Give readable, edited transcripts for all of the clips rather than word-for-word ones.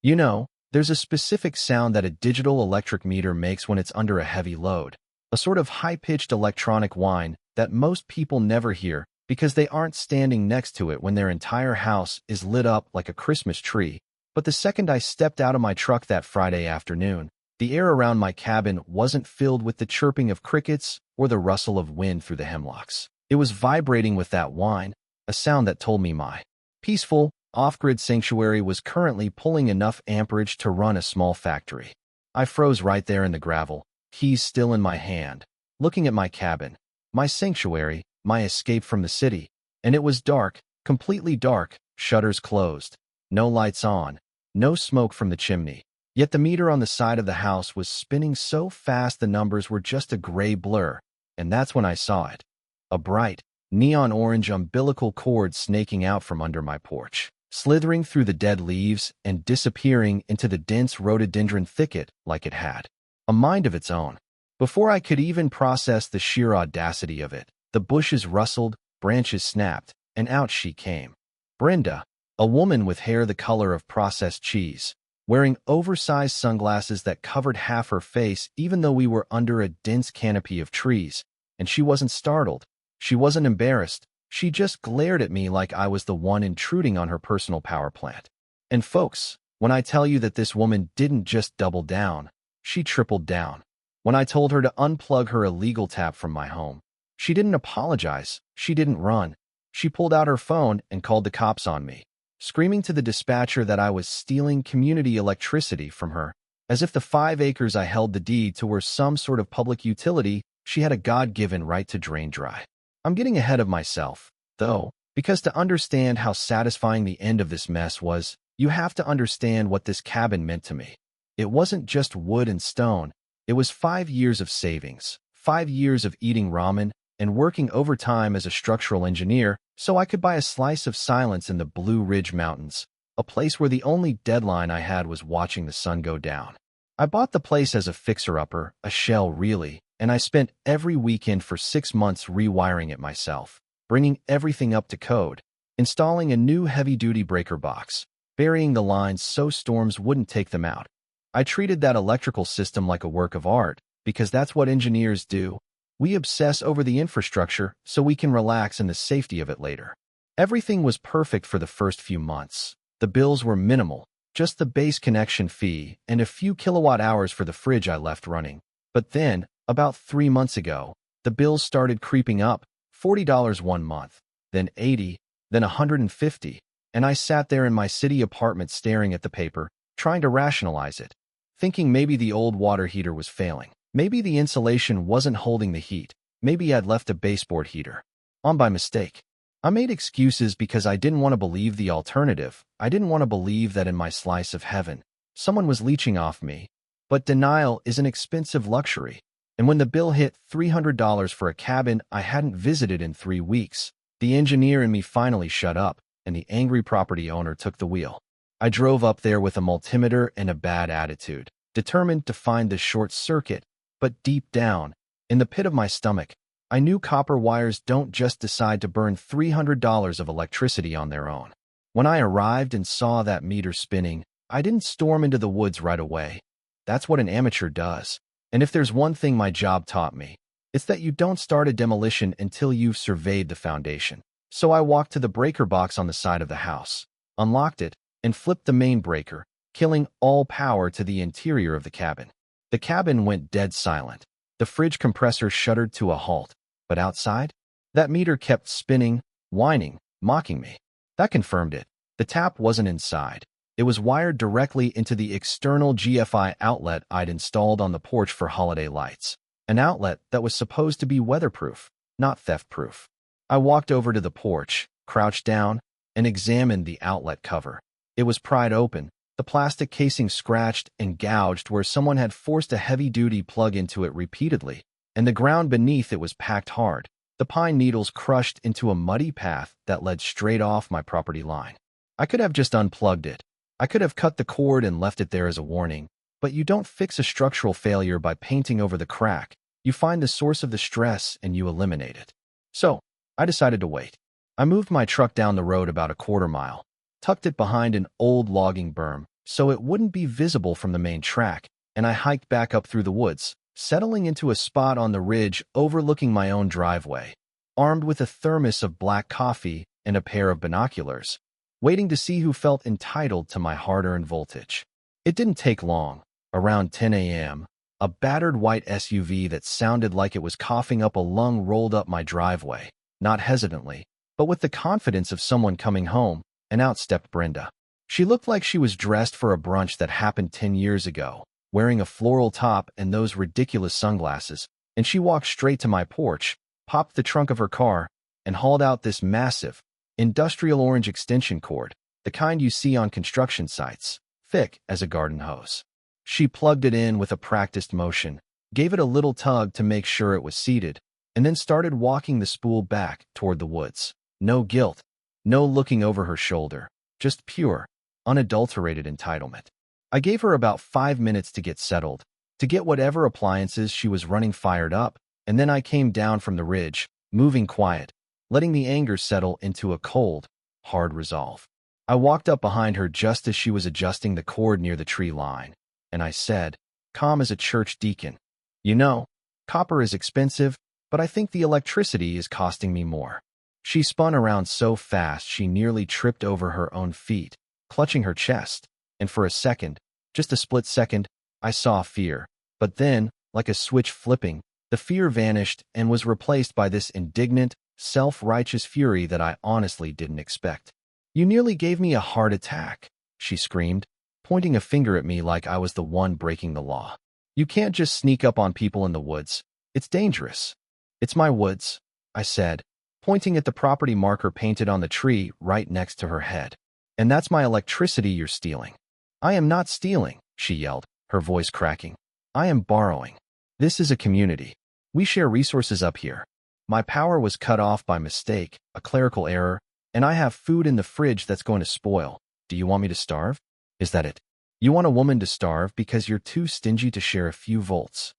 You know, there's a specific sound that a digital electric meter makes when it's under a heavy load, a sort of high-pitched electronic whine that most people never hear because they aren't standing next to it when their entire house is lit up like a Christmas tree. But the second I stepped out of my truck that Friday afternoon, the air around my cabin wasn't filled with the chirping of crickets or the rustle of wind through the hemlocks. It was vibrating with that whine, a sound that told me my peaceful, off-grid sanctuary was currently pulling enough amperage to run a small factory. I froze right there in the gravel, keys still in my hand, looking at my cabin, my sanctuary, my escape from the city. And it was dark, completely dark, shutters closed, no lights on, no smoke from the chimney. Yet the meter on the side of the house was spinning so fast the numbers were just a gray blur, and that's when I saw it. A bright, neon orange umbilical cord snaking out from under my porch, slithering through the dead leaves and disappearing into the dense rhododendron thicket like it had a mind of its own. Before I could even process the sheer audacity of it, the bushes rustled, branches snapped, and out she came. Brenda, a woman with hair the color of processed cheese, wearing oversized sunglasses that covered half her face even though we were under a dense canopy of trees, and she wasn't startled. She wasn't embarrassed. She just glared at me like I was the one intruding on her personal power plant. And folks, when I tell you that this woman didn't just double down, she tripled down. When I told her to unplug her illegal tap from my home, she didn't apologize. She didn't run. She pulled out her phone and called the cops on me, screaming to the dispatcher that I was stealing community electricity from her, as if the 5 acres I held the deed to were some sort of public utility she had a God-given right to drain dry. I'm getting ahead of myself, though, because to understand how satisfying the end of this mess was, you have to understand what this cabin meant to me. It wasn't just wood and stone. It was 5 years of savings, 5 years of eating ramen and working overtime as a structural engineer so I could buy a slice of silence in the Blue Ridge Mountains, a place where the only deadline I had was watching the sun go down. I bought the place as a fixer-upper, a shell really, and I spent every weekend for 6 months rewiring it myself, bringing everything up to code, installing a new heavy-duty breaker box, burying the lines so storms wouldn't take them out. I treated that electrical system like a work of art, because that's what engineers do. We obsess over the infrastructure so we can relax in the safety of it later. Everything was perfect for the first few months. The bills were minimal, just the base connection fee and a few kilowatt hours for the fridge I left running. But then, about 3 months ago, the bills started creeping up, $40 one month, then $80, then $150, and I sat there in my city apartment staring at the paper, trying to rationalize it, thinking maybe the old water heater was failing. Maybe the insulation wasn't holding the heat. Maybe I'd left a baseboard heater on by mistake. I made excuses because I didn't want to believe the alternative. I didn't want to believe that in my slice of heaven, someone was leeching off me. But denial is an expensive luxury. And when the bill hit $300 for a cabin I hadn't visited in 3 weeks, the engineer in me finally shut up, and the angry property owner took the wheel. I drove up there with a multimeter and a bad attitude, determined to find the short circuit. But deep down, in the pit of my stomach, I knew copper wires don't just decide to burn $300 of electricity on their own. When I arrived and saw that meter spinning, I didn't storm into the woods right away. That's what an amateur does. And if there's one thing my job taught me, it's that you don't start a demolition until you've surveyed the foundation. So I walked to the breaker box on the side of the house, unlocked it, and flipped the main breaker, killing all power to the interior of the cabin. The cabin went dead silent. The fridge compressor shuddered to a halt. But outside, that meter kept spinning, whining, mocking me. That confirmed it. The tap wasn't inside. It was wired directly into the external GFI outlet I'd installed on the porch for holiday lights. An outlet that was supposed to be weatherproof, not theft-proof. I walked over to the porch, crouched down, and examined the outlet cover. It was pried open, the plastic casing scratched and gouged where someone had forced a heavy-duty plug into it repeatedly, and the ground beneath it was packed hard, the pine needles crushed into a muddy path that led straight off my property line. I could have just unplugged it. I could have cut the cord and left it there as a warning, but you don't fix a structural failure by painting over the crack. You find the source of the stress and you eliminate it. So, I decided to wait. I moved my truck down the road about a quarter mile, tucked it behind an old logging berm, so it wouldn't be visible from the main track, and I hiked back up through the woods, settling into a spot on the ridge overlooking my own driveway, armed with a thermos of black coffee and a pair of binoculars, waiting to see who felt entitled to my hard-earned voltage. It didn't take long. Around 10 a.m., a battered white SUV that sounded like it was coughing up a lung rolled up my driveway, not hesitantly, but with the confidence of someone coming home, and out stepped Brenda. She looked like she was dressed for a brunch that happened 10 years ago, wearing a floral top and those ridiculous sunglasses, and she walked straight to my porch, popped the trunk of her car, and hauled out this massive, industrial orange extension cord, the kind you see on construction sites, thick as a garden hose. She plugged it in with a practiced motion, gave it a little tug to make sure it was seated, and then started walking the spool back toward the woods. No guilt, no looking over her shoulder, just pure, unadulterated entitlement. I gave her about 5 minutes to get settled, to get whatever appliances she was running fired up, and then I came down from the ridge, moving quiet, letting the anger settle into a cold, hard resolve. I walked up behind her just as she was adjusting the cord near the tree line, and I said, calm as a church deacon, "You know, copper is expensive, but I think the electricity is costing me more." She spun around so fast she nearly tripped over her own feet, clutching her chest, and for a second, just a split second, I saw fear. But then, like a switch flipping, the fear vanished and was replaced by this indignant, self-righteous fury that I honestly didn't expect. "You nearly gave me a heart attack," she screamed, pointing a finger at me like I was the one breaking the law. "You can't just sneak up on people in the woods. It's dangerous." "It's my woods," I said, pointing at the property marker painted on the tree right next to her head. "And that's my electricity you're stealing." "I am not stealing," she yelled, her voice cracking. "I am borrowing. This is a community. We share resources up here. My power was cut off by mistake, a clerical error, and I have food in the fridge that's going to spoil. Do you want me to starve? Is that it? You want a woman to starve because you're too stingy to share a few volts."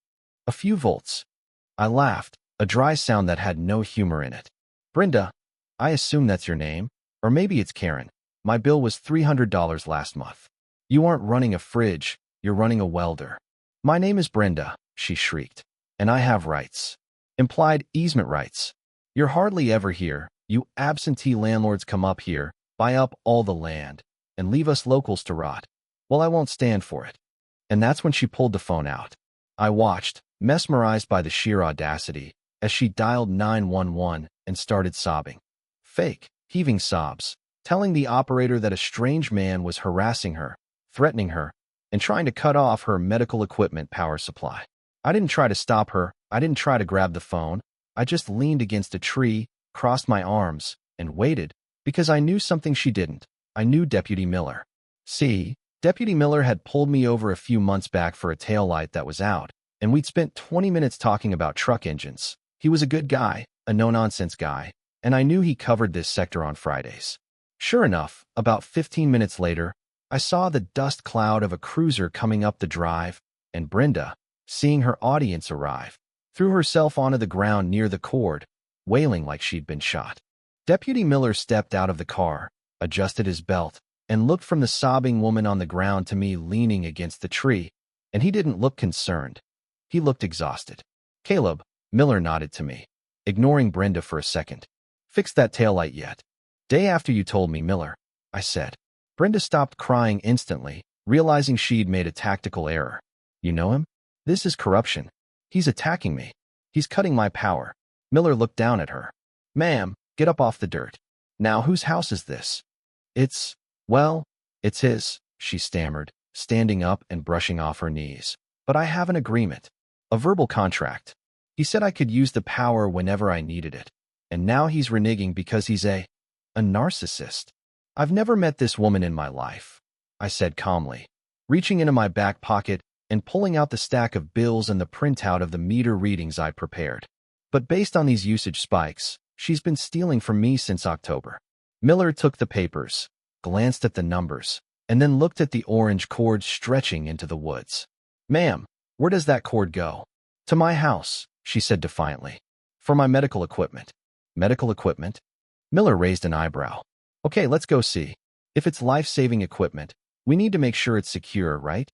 "A few volts." I laughed, a dry sound that had no humor in it. "Brenda, I assume that's your name, or maybe it's Karen. My bill was $300 last month. You aren't running a fridge, you're running a welder." "My name is Brenda," she shrieked, "and I have rights. Implied easement rights. You're hardly ever here. You absentee landlords come up here, buy up all the land, and leave us locals to rot. Well, I won't stand for it." And that's when she pulled the phone out. I watched, mesmerized by the sheer audacity, as she dialed 911 and started sobbing. Fake, heaving sobs, telling the operator that a strange man was harassing her, threatening her, and trying to cut off her medical equipment power supply. I didn't try to stop her. I didn't try to grab the phone. I just leaned against a tree, crossed my arms, and waited, because I knew something she didn't. I knew Deputy Miller. See, Deputy Miller had pulled me over a few months back for a taillight that was out, and we'd spent 20 minutes talking about truck engines. He was a good guy, a no-nonsense guy, and I knew he covered this sector on Fridays. Sure enough, about 15 minutes later, I saw the dust cloud of a cruiser coming up the drive, and Brenda, seeing her audience arrive, threw herself onto the ground near the cord, wailing like she'd been shot. Deputy Miller stepped out of the car, adjusted his belt, and looked from the sobbing woman on the ground to me leaning against the tree, and he didn't look concerned. He looked exhausted. "Caleb," Miller nodded to me, ignoring Brenda for a second. "Fixed that taillight yet?" "Day after you told me, Miller," I said. Brenda stopped crying instantly, realizing she'd made a tactical error. "You know him? This is corruption. He's attacking me. He's cutting my power." Miller looked down at her. "Ma'am, get up off the dirt. Now, whose house is this?" Well, it's his," she stammered, standing up and brushing off her knees. "But I have an agreement. A verbal contract. He said I could use the power whenever I needed it. And now he's reneging because he's a narcissist." "I've never met this woman in my life," I said calmly, reaching into my back pocket and pulling out the stack of bills and the printout of the meter readings I'd prepared. "But based on these usage spikes, she's been stealing from me since October." Miller took the papers, glanced at the numbers, and then looked at the orange cord stretching into the woods. "Ma'am, where does that cord go?" "To my house," she said defiantly. "For my medical equipment." "Medical equipment?" Miller raised an eyebrow. "Okay, let's go see. If it's life-saving equipment, We need to make sure it's secure, right?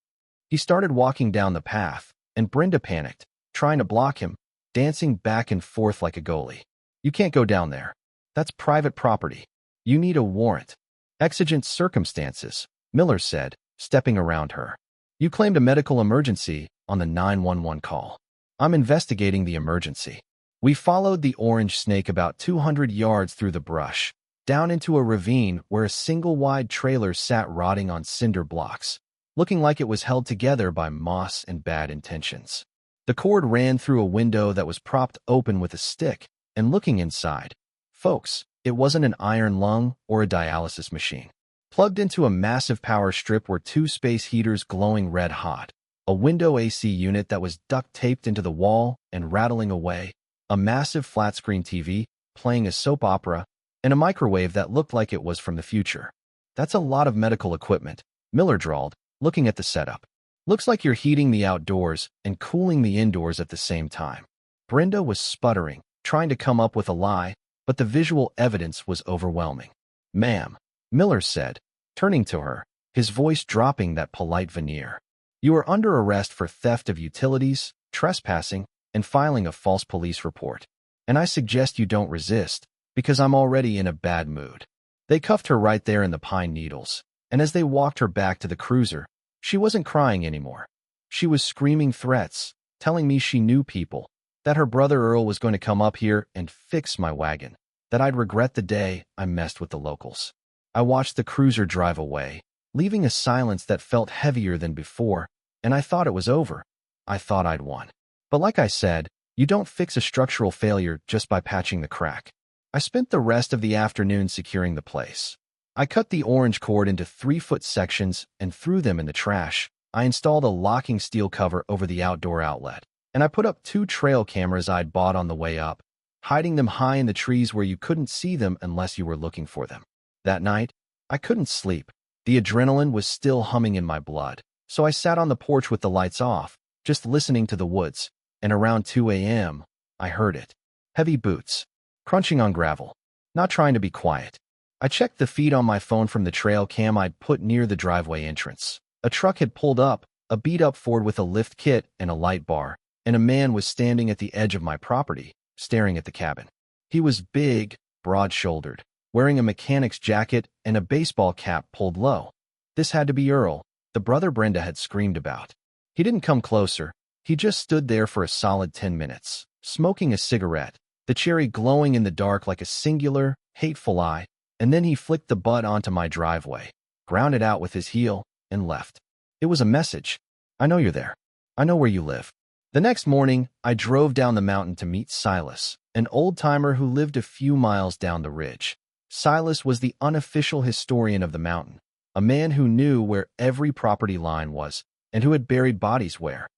He started walking down the path, and Brenda panicked, trying to block him, dancing back and forth like a goalie. You can't go down there. That's private property. You need a warrant. Exigent circumstances, Miller said, stepping around her. You claimed a medical emergency on the 911 call. I'm investigating the emergency. We followed the orange snake about 200 yards through the brush, down into a ravine where a single wide trailer sat rotting on cinder blocks, looking like it was held together by moss and bad intentions. The cord ran through a window that was propped open with a stick, and looking inside, folks, it wasn't an iron lung or a dialysis machine. Plugged into a massive power strip were two space heaters glowing red hot, a window AC unit that was duct-taped into the wall and rattling away, a massive flat-screen TV playing a soap opera, and a microwave that looked like it was from the future. That's a lot of medical equipment, Miller drawled, looking at the setup. Looks like you're heating the outdoors and cooling the indoors at the same time. Brenda was sputtering, trying to come up with a lie, but the visual evidence was overwhelming. Ma'am, Miller said, turning to her, his voice dropping that polite veneer. You are under arrest for theft of utilities, trespassing, and filing a false police report. And I suggest you don't resist, because I'm already in a bad mood. They cuffed her right there in the pine needles, and as they walked her back to the cruiser, she wasn't crying anymore. She was screaming threats, telling me she knew people, that her brother Earl was going to come up here and fix my wagon, that I'd regret the day I messed with the locals. I watched the cruiser drive away, leaving a silence that felt heavier than before, and I thought it was over. I thought I'd won. But like I said, you don't fix a structural failure just by patching the crack. I spent the rest of the afternoon securing the place. I cut the orange cord into 3-foot sections and threw them in the trash. I installed a locking steel cover over the outdoor outlet, and I put up 2 trail cameras I'd bought on the way up, hiding them high in the trees where you couldn't see them unless you were looking for them. That night, I couldn't sleep. The adrenaline was still humming in my blood, so I sat on the porch with the lights off, just listening to the woods, and around 2 a.m., I heard it. Heavy boots, crunching on gravel, not trying to be quiet. I checked the feed on my phone from the trail cam I'd put near the driveway entrance. A truck had pulled up, a beat-up Ford with a lift kit and a light bar, and a man was standing at the edge of my property, staring at the cabin. He was big, broad-shouldered, wearing a mechanic's jacket and a baseball cap pulled low. This had to be Earl, the brother Brenda had screamed about. He didn't come closer. He just stood there for a solid 10 minutes, smoking a cigarette, the cherry glowing in the dark like a singular, hateful eye, and then he flicked the butt onto my driveway, ground it out with his heel, and left. It was a message. I know you're there. I know where you live. The next morning, I drove down the mountain to meet Silas, an old-timer who lived a few miles down the ridge. Silas was the unofficial historian of the mountain, a man who knew where every property line was and who had buried bodies where.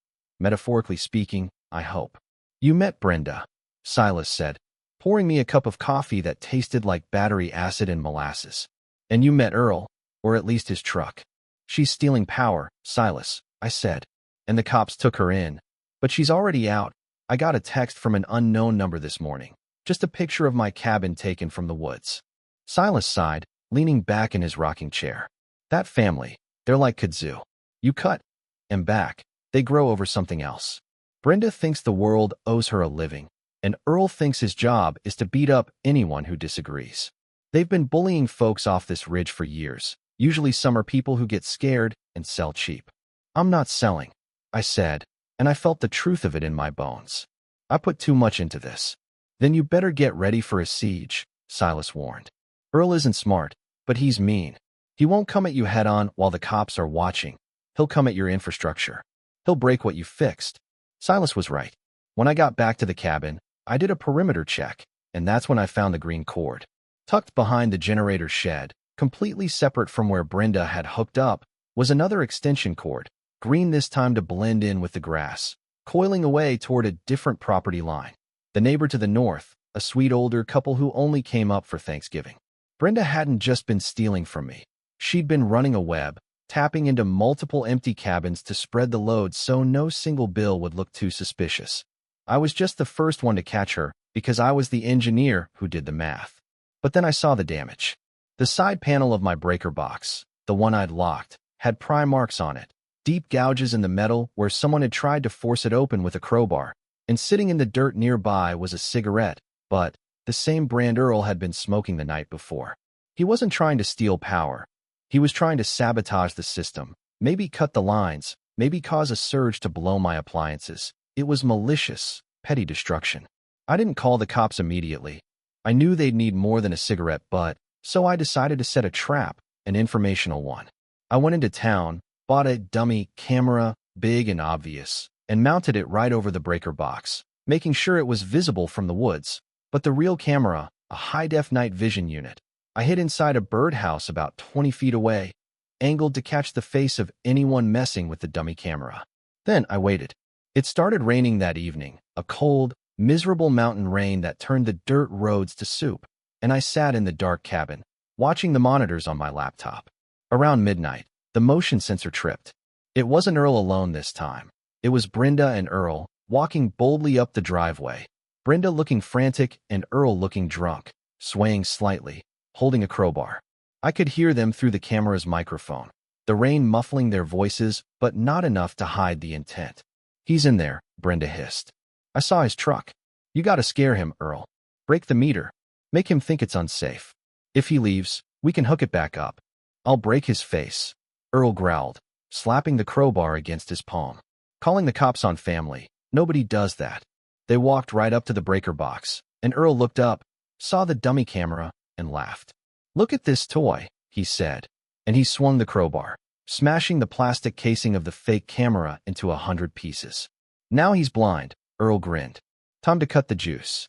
Metaphorically speaking, I hope. You met Brenda, Silas said, pouring me a cup of coffee that tasted like battery acid and molasses. And you met Earl, or at least his truck. She's stealing power, Silas, I said, and the cops took her in. But she's already out. I got a text from an unknown number this morning, just a picture of my cabin taken from the woods. Silas sighed, leaning back in his rocking chair. That family, they're like kudzu. You cut them back, they grow over something else. Brenda thinks the world owes her a living, and Earl thinks his job is to beat up anyone who disagrees. They've been bullying folks off this ridge for years. Usually some are people who get scared and sell cheap. I'm not selling, I said, and I felt the truth of it in my bones. I put too much into this. Then you better get ready for a siege, Silas warned. Earl isn't smart, but he's mean. He won't come at you head-on while the cops are watching. He'll come at your infrastructure. He'll break what you fixed. Silas was right. When I got back to the cabin, I did a perimeter check, and that's when I found the green cord. Tucked behind the generator shed, completely separate from where Brenda had hooked up, was another extension cord, green this time to blend in with the grass, coiling away toward a different property line. The neighbor to the north, a sweet older couple who only came up for Thanksgiving. Brenda hadn't just been stealing from me. She'd been running a web, tapping into multiple empty cabins to spread the load so no single bill would look too suspicious. I was just the first one to catch her because I was the engineer who did the math. But then I saw the damage. The side panel of my breaker box, the one I'd locked, had pry marks on it, deep gouges in the metal where someone had tried to force it open with a crowbar, and sitting in the dirt nearby was a cigarette, but the same brand Earl had been smoking the night before. He wasn't trying to steal power. He was trying to sabotage the system, maybe cut the lines, maybe cause a surge to blow my appliances. It was malicious, petty destruction. I didn't call the cops immediately. I knew they'd need more than a cigarette butt, so I decided to set a trap, an informational one. I went into town, bought a dummy camera, big and obvious, and mounted it right over the breaker box, making sure it was visible from the woods. But the real camera, a high-def night vision unit, I hid inside a birdhouse about 20 feet away, angled to catch the face of anyone messing with the dummy camera. Then I waited. It started raining that evening, a cold, miserable mountain rain that turned the dirt roads to soup, and I sat in the dark cabin, watching the monitors on my laptop. Around midnight, the motion sensor tripped. It wasn't Earl alone this time. It was Brenda and Earl, walking boldly up the driveway. Brenda looking frantic and Earl looking drunk, swaying slightly, holding a crowbar. I could hear them through the camera's microphone, the rain muffling their voices, but not enough to hide the intent. "He's in there," Brenda hissed. "I saw his truck. You gotta scare him, Earl. Break the meter. Make him think it's unsafe. If he leaves, we can hook it back up. I'll break his face," Earl growled, slapping the crowbar against his palm. "Calling the cops on family. Nobody does that." They walked right up to the breaker box, and Earl looked up, saw the dummy camera, and laughed. "Look at this toy," he said, and he swung the crowbar, smashing the plastic casing of the fake camera into 100 pieces. "Now he's blind," Earl grinned. "Time to cut the juice."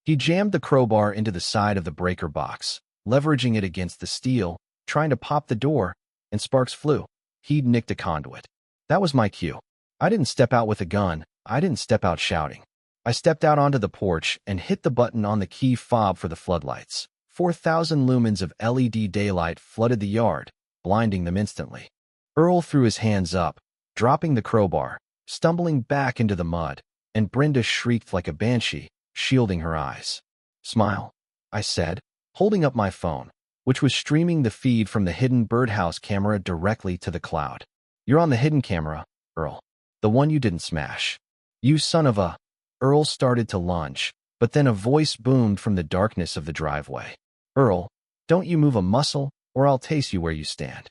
He jammed the crowbar into the side of the breaker box, leveraging it against the steel, trying to pop the door, and sparks flew. He'd nicked a conduit. That was my cue. I didn't step out with a gun. I didn't step out shouting. I stepped out onto the porch and hit the button on the key fob for the floodlights. 4,000 lumens of LED daylight flooded the yard, blinding them instantly. Earl threw his hands up, dropping the crowbar, stumbling back into the mud, and Brenda shrieked like a banshee, shielding her eyes. "Smile," I said, holding up my phone, which was streaming the feed from the hidden birdhouse camera directly to the cloud. "You're on the hidden camera, Earl. The one you didn't smash. You son of a—" Earl started to lunge, but then a voice boomed from the darkness of the driveway. "Earl, don't you move a muscle, or I'll tase you where you stand."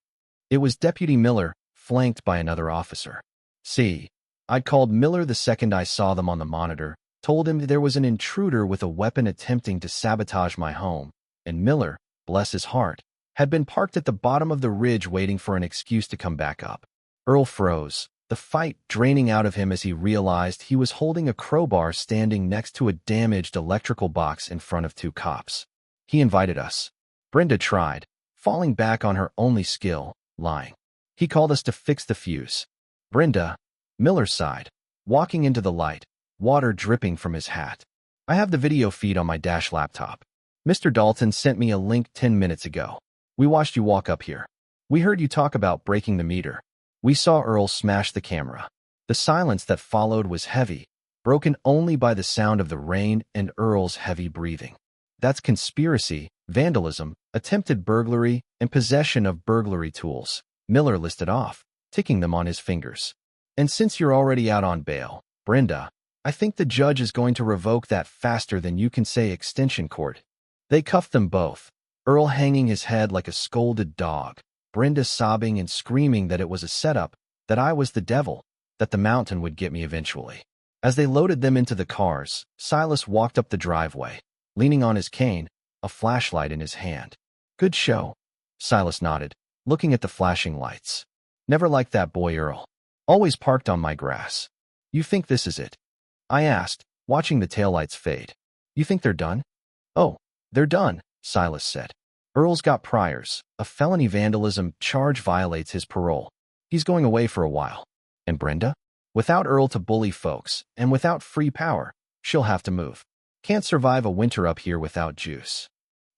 It was Deputy Miller, flanked by another officer. See, I'd called Miller the second I saw them on the monitor, told him there was an intruder with a weapon attempting to sabotage my home, and Miller, bless his heart, had been parked at the bottom of the ridge waiting for an excuse to come back up. Earl froze, the fight draining out of him as he realized he was holding a crowbar standing next to a damaged electrical box in front of two cops. He invited us. Brenda tried, falling back on her only skill, lying. He called us to fix the fuse. Brenda, Miller sighed, walking into the light, water dripping from his hat. "I have the video feed on my dash laptop. Mr. Dalton sent me a link 10 minutes ago. We watched you walk up here. We heard you talk about breaking the meter. We saw Earl smash the camera." The silence that followed was heavy, broken only by the sound of the rain and Earl's heavy breathing. "That's conspiracy, vandalism, attempted burglary, and possession of burglary tools," Miller listed off, ticking them on his fingers. "And since you're already out on bail, Brenda, I think the judge is going to revoke that faster than you can say extension cord." They cuffed them both, Earl hanging his head like a scolded dog, Brenda sobbing and screaming that it was a setup, that I was the devil, that the mountain would get me eventually. As they loaded them into the cars, Silas walked up the driveway, leaning on his cane, a flashlight in his hand. "Good show," Silas nodded, looking at the flashing lights. "Never liked that boy Earl. Always parked on my grass. You think this is it?" I asked, watching the taillights fade. "You think they're done?" "Oh, they're done," Silas said. "Earl's got priors. A felony vandalism charge violates his parole. He's going away for a while. And Brenda? Without Earl to bully folks, and without free power, she'll have to move. Can't survive a winter up here without juice."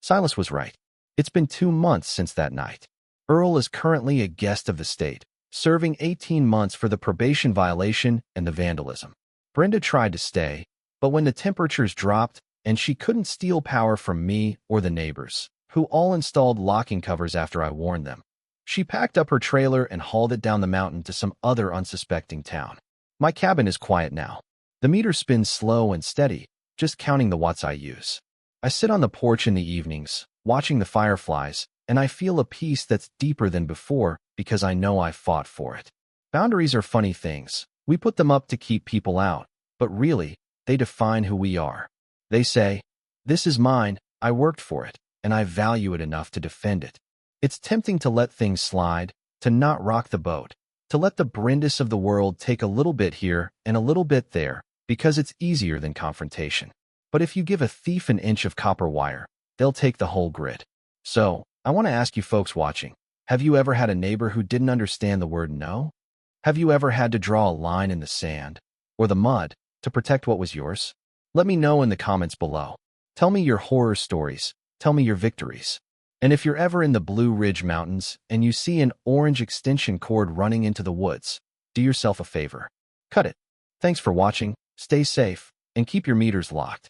Silas was right. It's been 2 months since that night. Earl is currently a guest of the state, serving 18 months for the probation violation and the vandalism. Brenda tried to stay, but when the temperatures dropped and she couldn't steal power from me or the neighbors, who all installed locking covers after I warned them, She packed up her trailer and hauled it down the mountain to some other unsuspecting town. My cabin is quiet now. The meter spins slow and steady, just counting the watts I use. I sit on the porch in the evenings, watching the fireflies, and I feel a peace that's deeper than before because I know I fought for it. Boundaries are funny things. We put them up to keep people out, but really, they define who we are. They say, "This is mine, I worked for it, and I value it enough to defend it." It's tempting to let things slide, to not rock the boat, to let the Brindis of the world take a little bit here and a little bit there, because it's easier than confrontation. But if you give a thief an inch of copper wire, they'll take the whole grid. So, I want to ask you folks watching, have you ever had a neighbor who didn't understand the word no? Have you ever had to draw a line in the sand, or the mud, to protect what was yours? Let me know in the comments below. Tell me your horror stories. Tell me your victories. And if you're ever in the Blue Ridge Mountains and you see an orange extension cord running into the woods, do yourself a favor. Cut it. Thanks for watching, stay safe, and keep your meters locked.